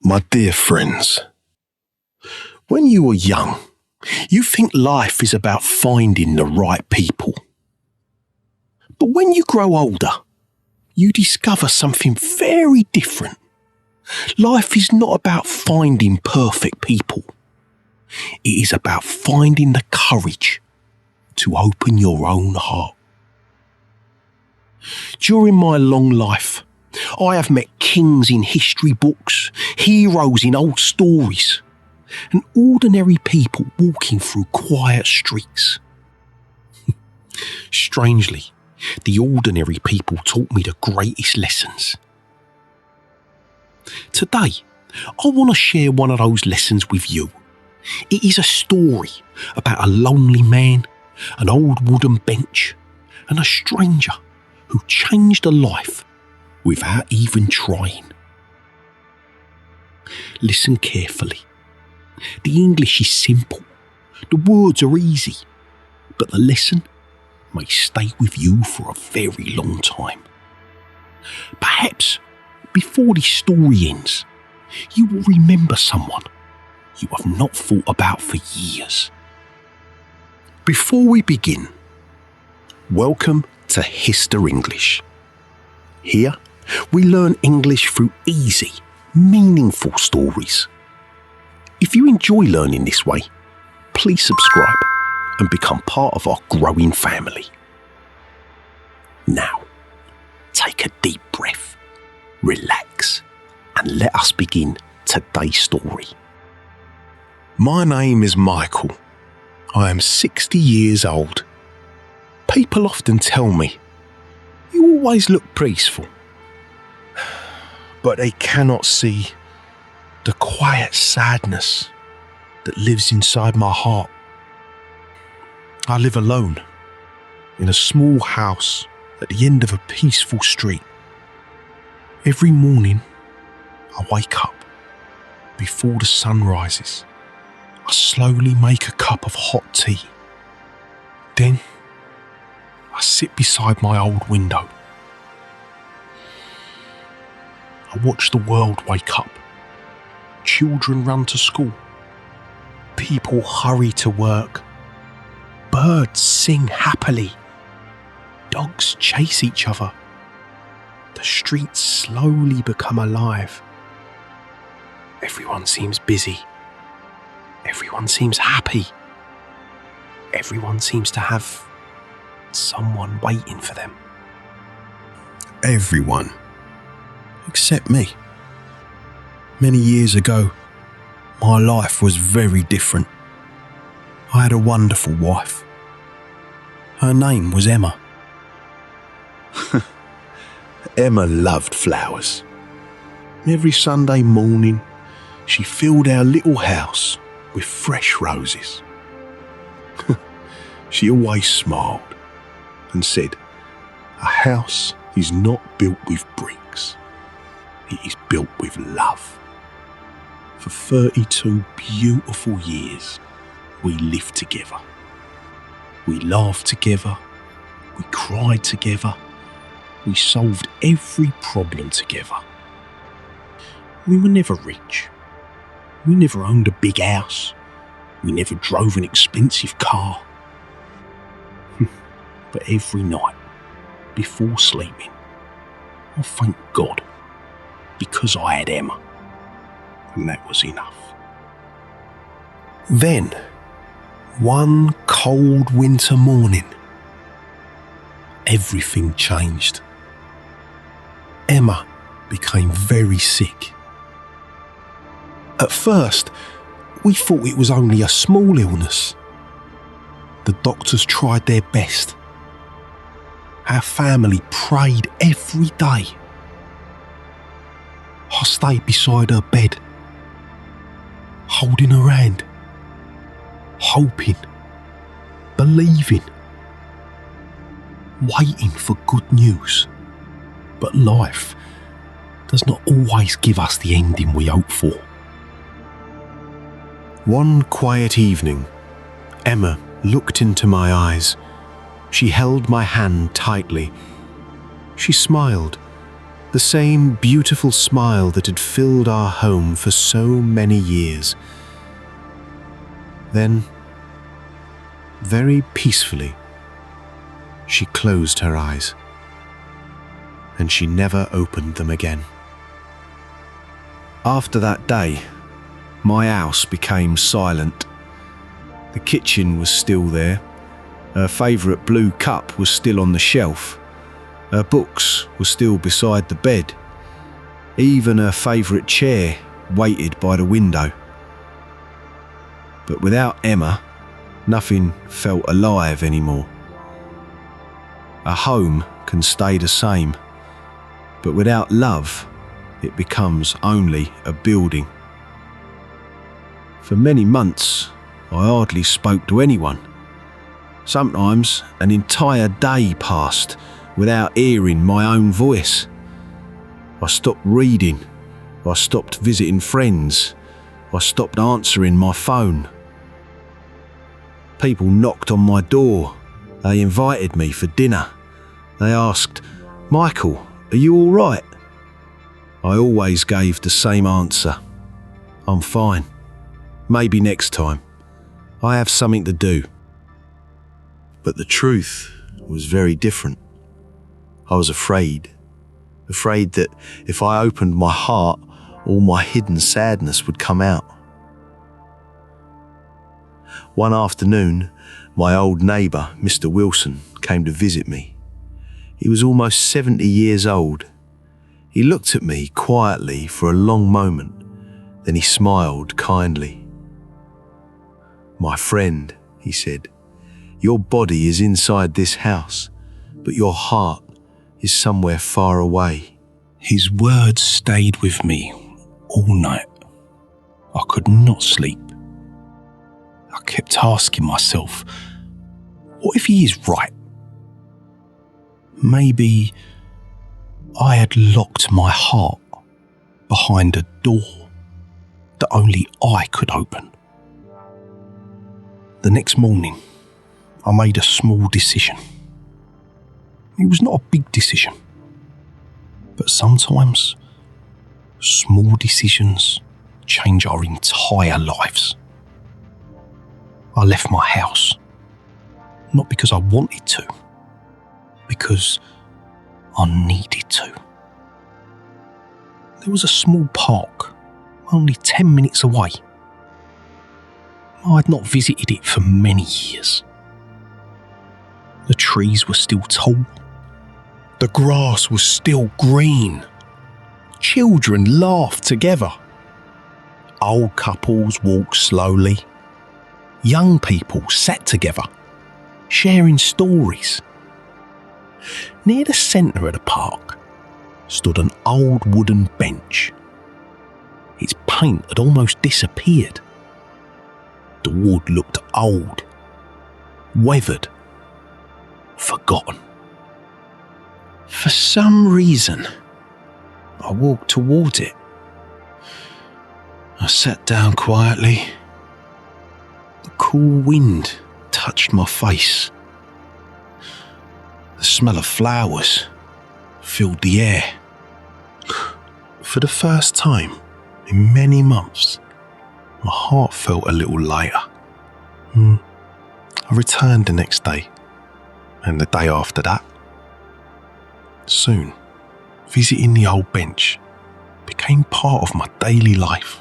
My dear friends, when you are young, you think life is about finding the right people. But when you grow older, you discover something very different. Life is not about finding perfect people. It is about finding the courage to open your own heart. During my long life, I have met kings in history books, heroes in old stories, and ordinary people walking through quiet streets. Strangely, the ordinary people taught me the greatest lessons. Today, I want to share one of those lessons with you. It is a story about a lonely man, an old wooden bench, and a stranger who changed a life without even trying. Listen carefully. The English is simple, the words are easy, but the lesson may stay with you for a very long time. Perhaps before this story ends, you will remember someone you have not thought about for years. Before we begin, welcome to HistoriEnglish. Here, we learn English through easy, meaningful stories. If you enjoy learning this way, please subscribe and become part of our growing family. Now, take a deep breath, relax, and let us begin today's story. My name is Michael. I am 60 years old. People often tell me, "You always look peaceful." But they cannot see the quiet sadness that lives inside my heart. I live alone in a small house at the end of a peaceful street. Every morning, I wake up before the sun rises. I slowly make a cup of hot tea. Then, I sit beside my old window. I watch the world wake up. Children run to school. People hurry to work. Birds sing happily. Dogs chase each other. The streets slowly become alive. Everyone seems busy. Everyone seems happy. Everyone seems to have someone waiting for them. Everyone, except me. Many years ago, my life was very different. I had a wonderful wife. Her name was Emma. Emma loved flowers. Every Sunday morning, she filled our little house with fresh roses. She always smiled and said, "A house is not built with bricks. It is built with love." For 32 beautiful years, we lived together. We laughed together. We cried together. We solved every problem together. We were never rich. We never owned a big house. We never drove an expensive car. But every night, before sleeping, I thank God because I had Emma, and that was enough. Then, one cold winter morning, everything changed. Emma became very sick. At first, we thought it was only a small illness. The doctors tried their best. Our family prayed every day. I stayed beside her bed, holding her hand, hoping, believing, waiting for good news. But life does not always give us the ending we hope for. One quiet evening, Emma looked into my eyes. She held my hand tightly. She smiled The same beautiful smile that had filled our home for so many years. Then, very peacefully, she closed her eyes, and she never opened them again. After that day, my house became silent. The kitchen was still there. Her favourite blue cup was still on the shelf. Her books were still beside the bed. Even her favourite chair waited by the window. But without Emma, nothing felt alive anymore. A home can stay the same, but without love, it becomes only a building. For many months, I hardly spoke to anyone. Sometimes an entire day passed without hearing my own voice. I stopped reading. I stopped visiting friends. I stopped answering my phone. People knocked on my door. They invited me for dinner. They asked, "Michael, are you all right?" I always gave the same answer. "I'm fine. Maybe next time. I have something to do." But the truth was very different. I was afraid that if I opened my heart, all my hidden sadness would come out. One afternoon, my old neighbour, Mr. Wilson, came to visit me. He was almost 70 years old. He looked at me quietly for a long moment, then he smiled kindly. "My friend," he said, "your body is inside this house, but your heart is somewhere far away." His words stayed with me all night. I could not sleep. I kept asking myself, what if he is right? Maybe I had locked my heart behind a door that only I could open. The next morning, I made a small decision. It was not a big decision, but sometimes small decisions change our entire lives. I left my house, not because I wanted to, because I needed to. There was a small park, only 10 minutes away. I had not visited it for many years. The trees were still tall. The grass was still green. Children laughed together. Old couples walked slowly. Young people sat together, sharing stories. Near the centre of the park stood an old wooden bench. Its paint had almost disappeared. The wood looked old, weathered, forgotten. For some reason, I walked towards it. I sat down quietly. The cool wind touched my face. The smell of flowers filled the air. For the first time in many months, my heart felt a little lighter. I returned the next day, and the day after that. Soon, visiting the old bench became part of my daily life.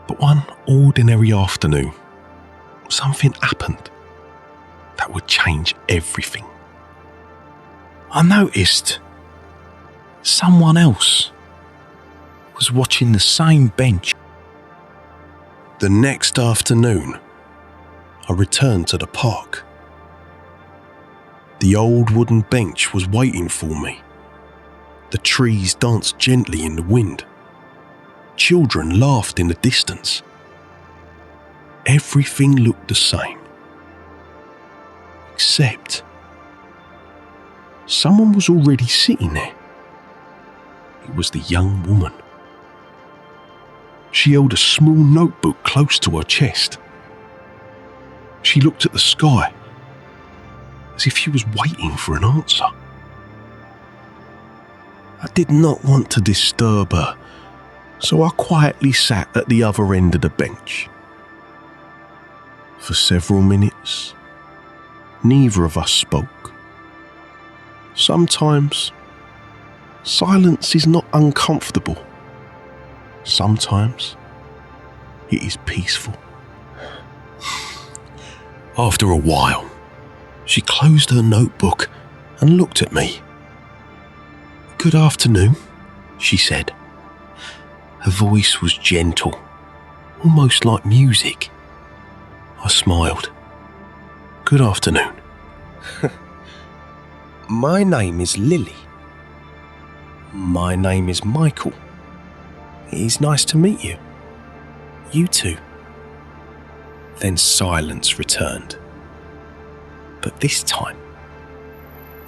But one ordinary afternoon, something happened that would change everything. I noticed someone else was watching the same bench. The next afternoon, I returned to the park. The old wooden bench was waiting for me. The trees danced gently in the wind. Children laughed in the distance. Everything looked the same. Except someone was already sitting there. It was the young woman. She held a small notebook close to her chest. She looked at the sky as if she was waiting for an answer. I did not want to disturb her, so I quietly sat at the other end of the bench. For several minutes, neither of us spoke. Sometimes, silence is not uncomfortable. Sometimes, it is peaceful. After a while, she closed her notebook and looked at me. "Good afternoon," she said. Her voice was gentle, almost like music. I smiled. "Good afternoon." "My name is Lily." "My name is Michael. It is nice to meet you." "You too." Then silence returned. But this time,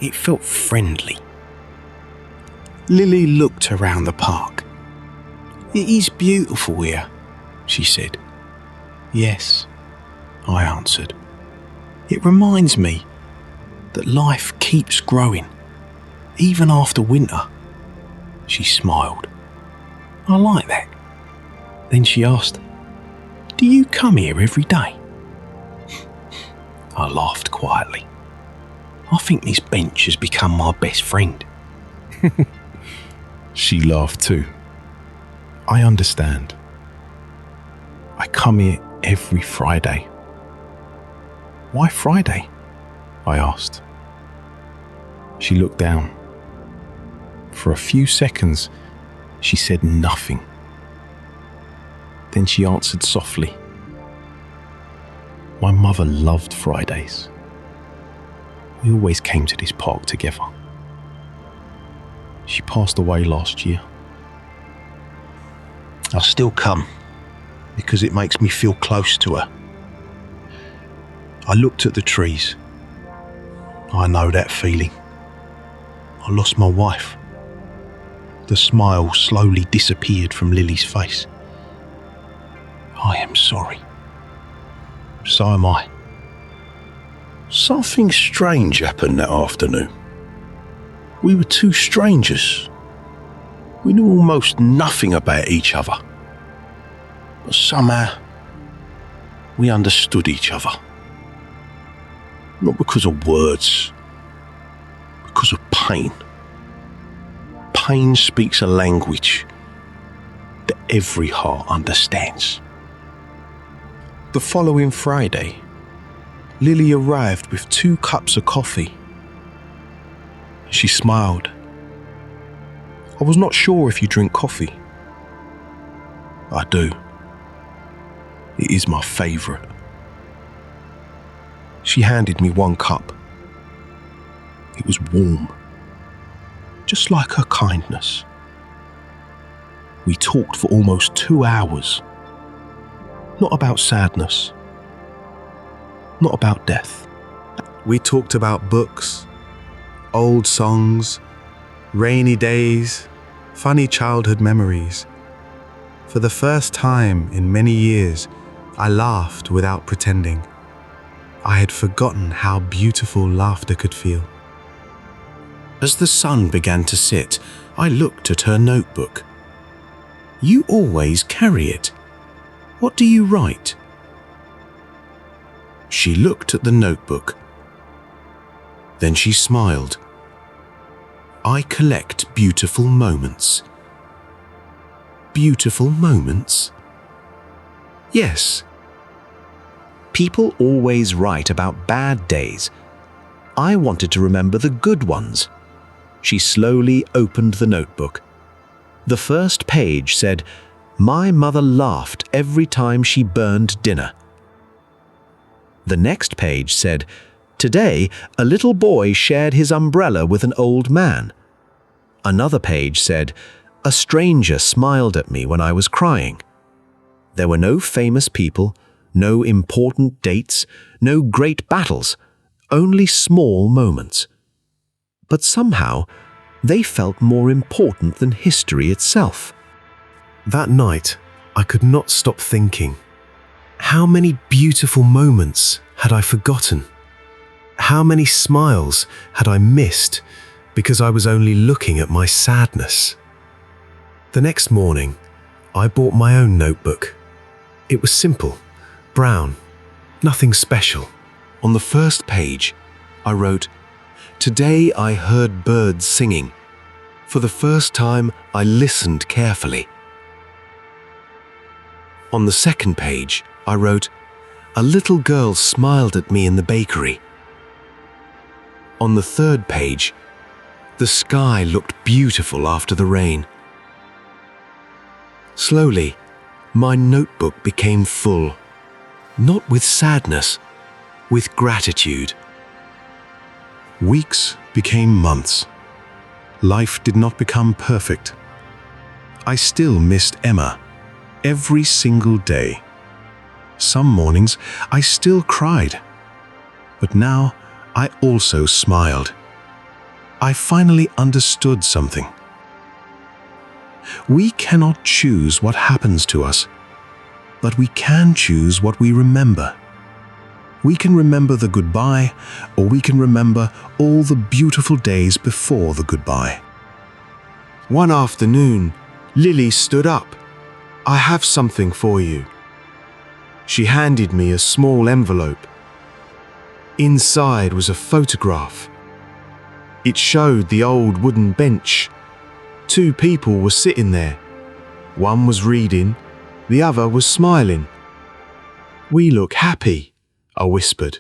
it felt friendly. Lily looked around the park. "It is beautiful here," she said. "Yes," I answered. "It reminds me that life keeps growing, even after winter." She smiled. "I like that." Then she asked, "Do you come here every day?" I laughed quietly. "I think this bench has become my best friend." She laughed too. "I understand. I come here every Friday." "Why Friday?" I asked. She looked down. For a few seconds, she said nothing. Then she answered softly, "My mother loved Fridays. We always came to this park together. She passed away last year. I still come because it makes me feel close to her." I looked at the trees. I know that feeling. I lost my wife. The smile slowly disappeared from Lily's face. "I am sorry." "So am I." Something strange happened that afternoon. We were two strangers. We knew almost nothing about each other. But somehow, we understood each other. Not because of words, because of pain. Pain speaks a language that every heart understands. The following Friday, Lily arrived with 2 cups of coffee. She smiled. "I was not sure if you drink coffee." "I do. It is my favourite." She handed me 1 cup. It was warm, just like her kindness. We talked for almost 2 hours. Not about sadness. Not about death. We talked about books, old songs, rainy days, funny childhood memories. For the first time in many years, I laughed without pretending. I had forgotten how beautiful laughter could feel. As the sun began to set, I looked at her notebook. "You always carry it. What do you write?" She looked at the notebook. Then she smiled. "I collect beautiful moments." Beautiful moments? Yes. People always write about bad days. I wanted to remember the good ones. She slowly opened the notebook. The first page said, "My mother laughed every time she burned dinner." The next page said, "Today, a little boy shared his umbrella with an old man." Another page said, "A stranger smiled at me when I was crying." There were no famous people, no important dates, no great battles, only small moments. But somehow, they felt more important than history itself. That night, I could not stop thinking. How many beautiful moments had I forgotten? How many smiles had I missed because I was only looking at my sadness. The next morning, I bought my own notebook. It was simple, brown, nothing special. On the first page, I wrote, "Today I heard birds singing. For the first time, I listened carefully." On the second page, I wrote, "A little girl smiled at me in the bakery." On the third page, the sky looked beautiful after the rain. Slowly, my notebook became full, not with sadness, with gratitude. Weeks became months. Life did not become perfect. I still missed Emma every single day. Some mornings I still cried, but now I also smiled. I finally understood something. We cannot choose what happens to us, but we can choose what we remember. We can remember the goodbye, or we can remember all the beautiful days before the goodbye. One afternoon, Lily stood up. "I have something for you." She handed me a small envelope. Inside was a photograph. It showed the old wooden bench. 2 people were sitting there. One was reading, the other was smiling. "We look happy," I whispered.